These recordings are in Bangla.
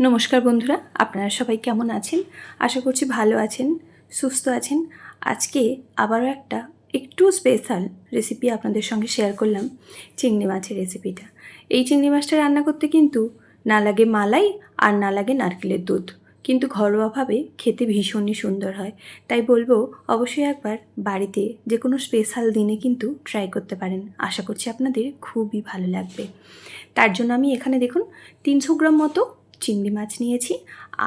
নমস্কার বন্ধুরা, আপনারা সবাই কেমন আছেন? আশা করছি ভালো আছেন, সুস্থ আছেন। আজকে আবারও একটা একটু স্পেশাল রেসিপি আপনাদের সঙ্গে শেয়ার করলাম, চিংড়ি মাছের রেসিপিটা। এই চিংড়ি মাছটা রান্না করতে কিন্তু না লাগে মালাই আর না লাগে নারকেলের দুধ, কিন্তু ঘরোয়াভাবে খেতে ভীষণই সুন্দর হয়। তাই বলবো অবশ্যই একবার বাড়িতে যে কোনো স্পেশাল দিনে কিন্তু ট্রাই করতে পারেন। আশা করছি আপনাদের খুবই ভালো লাগবে। তার জন্য আমি এখানে দেখুন 300 গ্রাম মতো চিংড়ি মাছ নিয়েছি,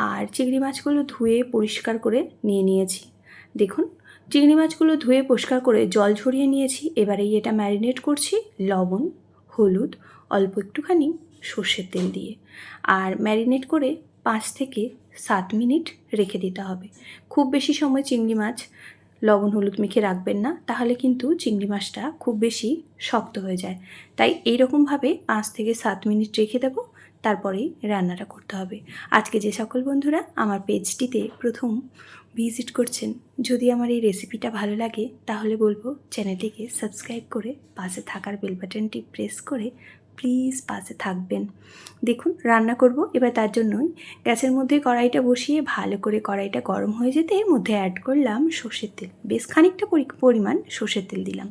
আর চিংড়ি মাছগুলো ধুয়ে পরিষ্কার করে নিয়েছি। দেখুন, চিংড়ি মাছগুলো ধুয়ে পরিষ্কার করে জল ঝরিয়ে নিয়েছি। এবারে এটা ম্যারিনেট করছি লবণ, হলুদ, অল্প একটুখানি সর্ষের তেল দিয়ে, আর ম্যারিনেট করে 5 থেকে 7 মিনিট রেখে দিতে হবে। খুব বেশি সময় চিংড়ি মাছ লবণ হলুদ মেখে রাখবেন না, তাহলে কিন্তু চিংড়ি মাছটা খুব বেশি শক্ত হয়ে যায়। তাই এইরকমভাবে 5 থেকে 7 মিনিট রেখে দেবো, তারপরেই রান্নাটা করতে হবে। আজকে যে সকল বন্ধুরা আমার পেজটিতে প্রথম ভিজিট করছেন, যদি আমার এই রেসিপিটা ভালো লাগে তাহলে বলবো চ্যানেলটিকে সাবস্ক্রাইব করে পাশে থাকার বেল বাটনটি প্রেস করে প্লিজ পাশে থাকবেন। দেখুন, রান্না করব এবার। তার জন্যই গ্যাসের মধ্যে কড়াইটা বসিয়ে ভালো করে কড়াইটা গরম হয়ে যেতে এর মধ্যে অ্যাড করলাম সর্ষের তেল। বেশ খানিকটা পরিমাণ সর্ষের তেল দিলাম।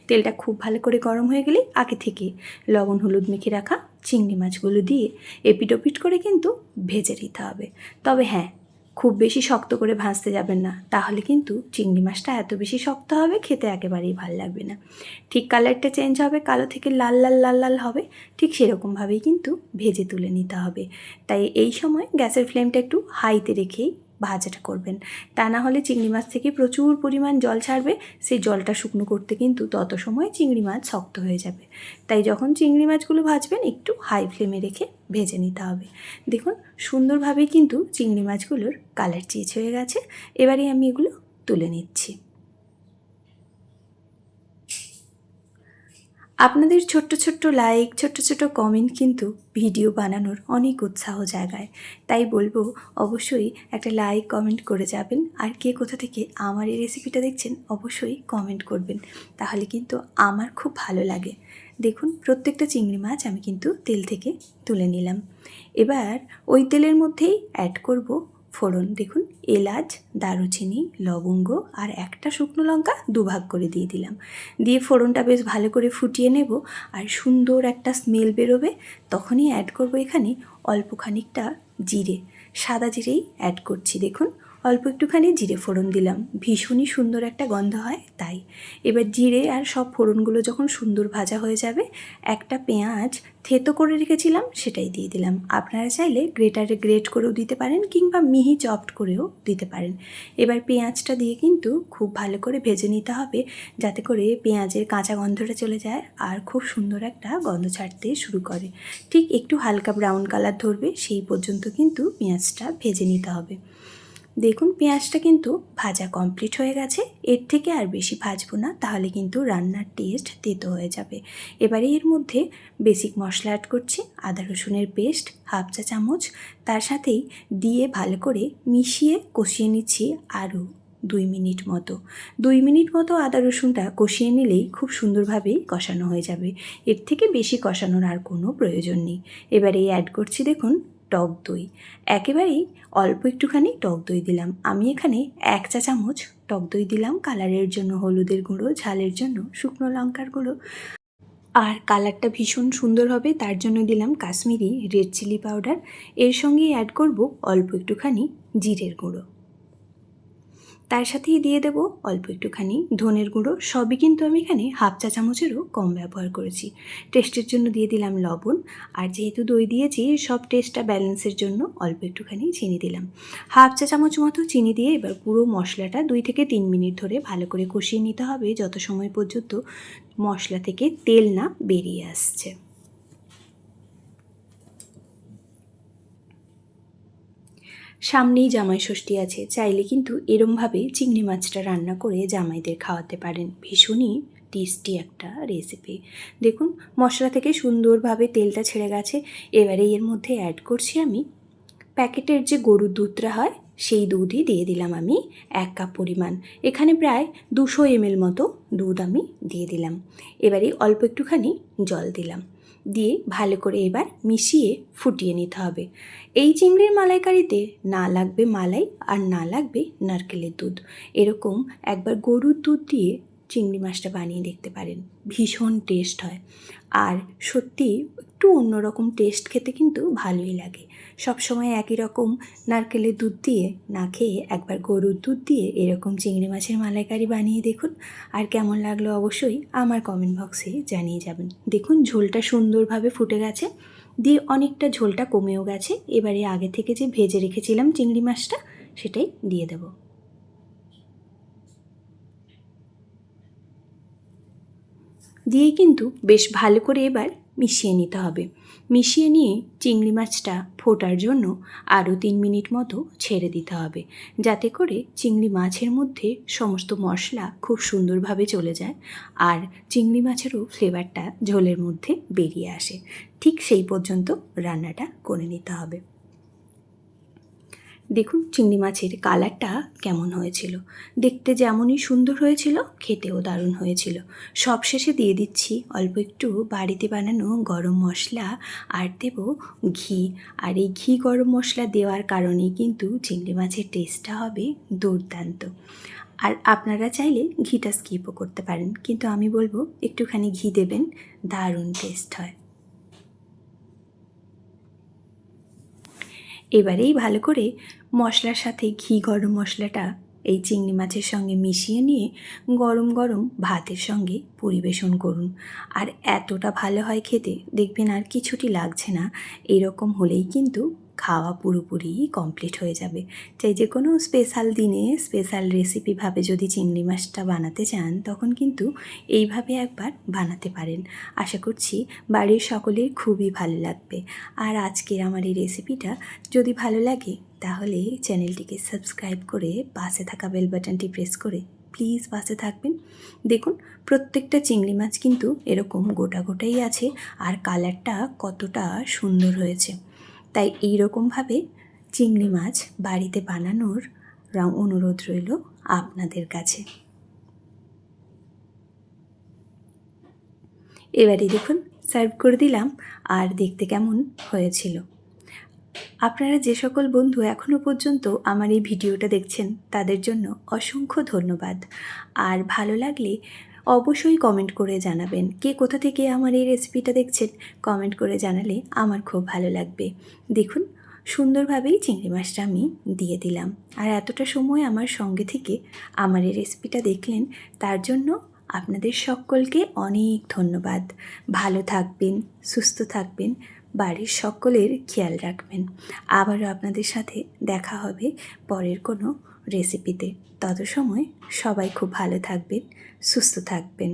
তেলটা খুব ভালো করে গরম হয়ে গেলে আগে থেকে লবণ হলুদ মেখে রাখা চিংড়ি মাছগুলো দিয়ে এপিট ওপিট করে কিন্তু ভেজে নিতে হবে। তবে হ্যাঁ, খুব বেশি শক্ত করে ভাজতে যাবেন না, তাহলে কিন্তু চিংড়ি মাছটা এত বেশি শক্ত হবে, খেতে একেবারেই ভালো লাগবে না। ঠিক কালারটা চেঞ্জ হবে, কালো থেকে লাল লাল লাল লাল হবে, ঠিক সেরকমভাবেই কিন্তু ভেজে তুলে নিতে হবে। তাই এই সময় গ্যাসের ফ্লেমটা একটু হাইতে রেখেই ভাজাটা করবেন। তা না হলে চিংড়ি মাছ থেকে প্রচুর পরিমাণ জল ছাড়বে, সেই জলটা শুকনো করতে কিন্তু তত সময় চিংড়ি মাছ শক্ত হয়ে যাবে। তাই যখন চিংড়ি মাছগুলো ভাজবেন একটু হাই ফ্লেমে রেখে ভেজে নিতে হবে। দেখুন, সুন্দরভাবেই কিন্তু চিংড়ি মাছগুলোর কালার চেঞ্জ হয়ে গেছে। এবারে আমি এগুলো তুলে নিচ্ছি। আপনাদের ছোট্ট ছোট্ট লাইক, ছোট্ট ছোট্ট কমেন্ট কিন্তু ভিডিও বানানোর অনেক উৎসাহ জাগায়। তাই বলবো অবশ্যই একটা লাইক কমেন্ট করে যাবেন। আর কে কোথা থেকে আমার এই রেসিপিটা দেখছেন অবশ্যই কমেন্ট করবেন, তাহলে কিন্তু আমার খুব ভালো লাগে। দেখুন, প্রত্যেকটা চিংড়ি মাছ আমি কিন্তু তেল থেকে তুলে নিলাম। এবার ওই তেলের মধ্যেই অ্যাড করব ফোড়ন। দেখুন, এলাচ, দারুচিনি, লবঙ্গ আর একটা শুকনো লঙ্কা দুভাগ করে দিয়ে দিলাম। দিয়ে ফোড়নটা বেশ ভালো করে ফুটিয়ে নেব, আর সুন্দর একটা স্মেল বেরোবে। তখনই অ্যাড করব এখানে অল্প খানিকটা জিরে, সাদা জিরেই অ্যাড করছি। দেখুন, অল্প একটুখানি জিরে ফোড়ন দিলাম, ভীষণই সুন্দর একটা গন্ধ হয় তাই। এবার জিরে আর সব ফোড়নগুলো যখন সুন্দর ভাজা হয়ে যাবে, একটা পেঁয়াজ থেতো করে রেখেছিলাম সেটাই দিয়ে দিলাম। আপনারা চাইলে গ্রেটারে গ্রেট করেও দিতে পারেন, কিংবা মিহি চপড করেও দিতে পারেন। এবার পেঁয়াজটা দিয়ে কিন্তু খুব ভালো করে ভেজে নিতে হবে, যাতে করে পেঁয়াজের কাঁচা গন্ধটা চলে যায় আর খুব সুন্দর একটা গন্ধ ছাড়তে শুরু করে। ঠিক একটু হালকা ব্রাউন কালার ধরবে সেই পর্যন্ত কিন্তু পেঁয়াজটা ভেজে নিতে হবে। দেখুন, পেঁয়াজটা কিন্তু ভাজা কমপ্লিট হয়ে গেছে। এর থেকে আর বেশি ভাজবো না, তাহলে কিন্তু রান্নার টেস্ট তেতো হয়ে যাবে। এবারে এর মধ্যে বেসিক মশলা অ্যাড করছি। আদা রসুনের পেস্ট হাফ চা চামচ, তার সাথেই দিয়ে ভালো করে মিশিয়ে কষিয়ে নিচ্ছি আরও 2 মিনিট মতো। 2 মিনিট মতো আদা রসুনটা কষিয়ে নিলেই খুব সুন্দরভাবেই কষানো হয়ে যাবে। এর থেকে বেশি কষানোর আর কোনো প্রয়োজন নেই। এবারে অ্যাড করছি দেখুন টক দই। একেবারেই অল্প একটুখানি টক দই দিলাম। আমি এখানে 1 চা চামচ টক দই দিলাম, কালারের জন্য হলুদের গুঁড়ো, ঝালের জন্য শুকনো লঙ্কার গুঁড়ো, আর কালারটা ভীষণ সুন্দর হবে তার জন্য দিলাম কাশ্মীরি রেড চিলি পাউডার। এর সঙ্গেই অ্যাড করব অল্প একটুখানি জিরের গুঁড়ো। তার সাথেই দিয়ে দেব অল্প একটুখানি ধনের গুঁড়ো। সবই কিন্তু আমি এখানে হাফ চা চামচেরও কম ব্যবহার করেছি। টেস্টের জন্য দিয়ে দিলাম লবণ, আর যেহেতু দই দিয়েছি সব টেস্টটা ব্যালেন্সের জন্য অল্প একটুখানি চিনি দিলাম। হাফ চা চামচ মতো চিনি দিয়ে এবার পুরো মশলাটা 2 থেকে 3 মিনিট ধরে ভালো করে কষিয়ে নিতে হবে, যত সময় পর্যন্ত মশলা থেকে তেল না বেরিয়ে আসছে। সামনেই জামাই ষষ্ঠী আছে, চাইলে কিন্তু এরমভাবে চিংড়ি মাছটা রান্না করে জামাইদের খাওয়াতে পারেন। ভীষণই টেস্টি একটা রেসিপি। দেখুন, মশলা থেকে সুন্দরভাবে তেলটা ছেড়ে গেছে। এবারে এর মধ্যে অ্যাড করছি আমি প্যাকেটের যে গরুর দুধটা হয় সেই দুধই দিয়ে দিলাম আমি 1 কাপ পরিমাণ। এখানে প্রায় 200 ml মতো দুধ আমি দিয়ে দিলাম। এবারে অল্প একটুখানি জল দিলাম। দিয়ে ভালো করে এবার মিশিয়ে ফুটিয়ে নিতে হবে। এই চিংড়ির মালাইকারিতে না লাগবে মালাই আর না লাগবে নারকেলের দুধ। এরকম একবার গরুর দুধ দিয়ে চিংড়ি মাছটা বানিয়ে দেখতে পারেন, ভীষণ টেস্ট হয়। আর সত্যি একটু অন্যরকম টেস্ট খেতে কিন্তু ভালোই লাগে। সবসময় একই রকম নারকেলের দুধ দিয়ে না খেয়ে একবার গরুর দুধ দিয়ে এরকম চিংড়ি মাছের মালাইকারি বানিয়ে দেখুন। আর কেমন লাগলো অবশ্যই আমার কমেন্ট বক্সে জানিয়ে যাবেন। দেখুন ঝোলটা সুন্দরভাবে ফুটে গেছে, দিয়ে অনেকটা ঝোলটা কমেও গেছে। এবারে আগে থেকে যে ভেজে রেখেছিলাম চিংড়ি মাছটা সেটাই দিয়ে দেব। দিয়ে কিন্তু বেশ ভালো করে এবার মিশিয়ে নিতে হবে। মিশিয়ে নিয়ে চিংড়ি মাছটা ফোটার জন্য আরও 3 মিনিট মতো ছেড়ে দিতে হবে, যাতে করে চিংড়ি মাছের মধ্যে সমস্ত মশলা খুব সুন্দরভাবে চলে যায় আর চিংড়ি মাছেরও ফ্লেভারটা ঝোলের মধ্যে বেরিয়ে আসে। ঠিক সেই পর্যন্ত রান্নাটা করে নিতে হবে। দেখুন চিংড়ি মাছের কালারটা কেমন হয়েছিল, দেখতে যেমনই সুন্দর হয়েছিল খেতেও দারুণ হয়েছিল। সবশেষে দিয়ে দিচ্ছি অল্প একটু বাড়িতে বানানো গরম মশলা আর দেব ঘি। আর এই ঘি গরম মশলা দেওয়ার কারণেই কিন্তু চিংড়ি মাছের টেস্টটা হবে দুর্দান্ত। আর আপনারা চাইলে ঘিটা স্কিপও করতে পারেন, কিন্তু আমি বলবো একটুখানি ঘি দেবেন, দারুণ টেস্ট হয়। এবারেই ভালো করে মশলার সাথে ঘি গরম মশলাটা এই চিংড়ি মাছের সঙ্গে মিশিয়ে নিয়ে গরম গরম ভাতের সঙ্গে পরিবেশন করুন। আর এতটা ভালো হয় খেতে, দেখবেন আর কিছুটি লাগছে না। এরকম হলেই কিন্তু খাওয়া পুরোপুরি কমপ্লিট হয়ে যাবে। চাই যে কোনো স্পেশাল দিনে স্পেশাল রেসিপিভাবে যদি চিংড়ি মাছটা বানাতে চান, তখন কিন্তু এইভাবে একবার বানাতে পারেন। আশা করছি বাড়ির সকলের খুবই ভালো লাগবে। আর আজকের আমার এই রেসিপিটা যদি ভালো লাগে তাহলে চ্যানেলটিকে সাবস্ক্রাইব করে পাশে থাকা বেল বাটনটি প্রেস করে প্লিজ পাশে থাকবেন। দেখুন প্রত্যেকটা চিংড়ি মাছ কিন্তু এরকম গোটা গোটাই আছে আর কালারটা কতটা সুন্দর হয়েছে। তাই এই রকমভাবে চিংড়ি মাছ বাড়িতে বানানোর অনুরোধ রইল আপনাদের কাছে। এবারে দেখুন সার্ভ করে দিলাম আর দেখতে কেমন হয়েছিল। আপনারা যে সকল বন্ধু এখনও পর্যন্ত আমার এই ভিডিওটা দেখছেন তাদের জন্য অসংখ্য ধন্যবাদ। আর ভালো লাগলে অবশ্যই কমেন্ট করে জানাবেন। কে কোথা থেকে আমার এই রেসিপিটা দেখছেন কমেন্ট করে জানালে আমার খুব ভালো লাগবে। দেখুন সুন্দরভাবেই চিংড়ি মাছটা আমি দিয়ে দিলাম। আর এতটা সময় আমার সঙ্গে থেকে আমার এই রেসিপিটা দেখলেন, তার জন্য আপনাদের সকলকে অনেক ধন্যবাদ। ভালো থাকবেন, সুস্থ থাকবেন, বাড়ির সকলের খেয়াল রাখবেন। আবারও আপনাদের সাথে দেখা হবে পরের কোনো রেসিপিতে। তত সময় সবাই খুব ভালো থাকবেন, সুস্থ থাকবেন।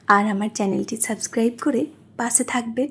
আর আমার চ্যানেলটি সাবস্ক্রাইব করে পাশে থাকবেন।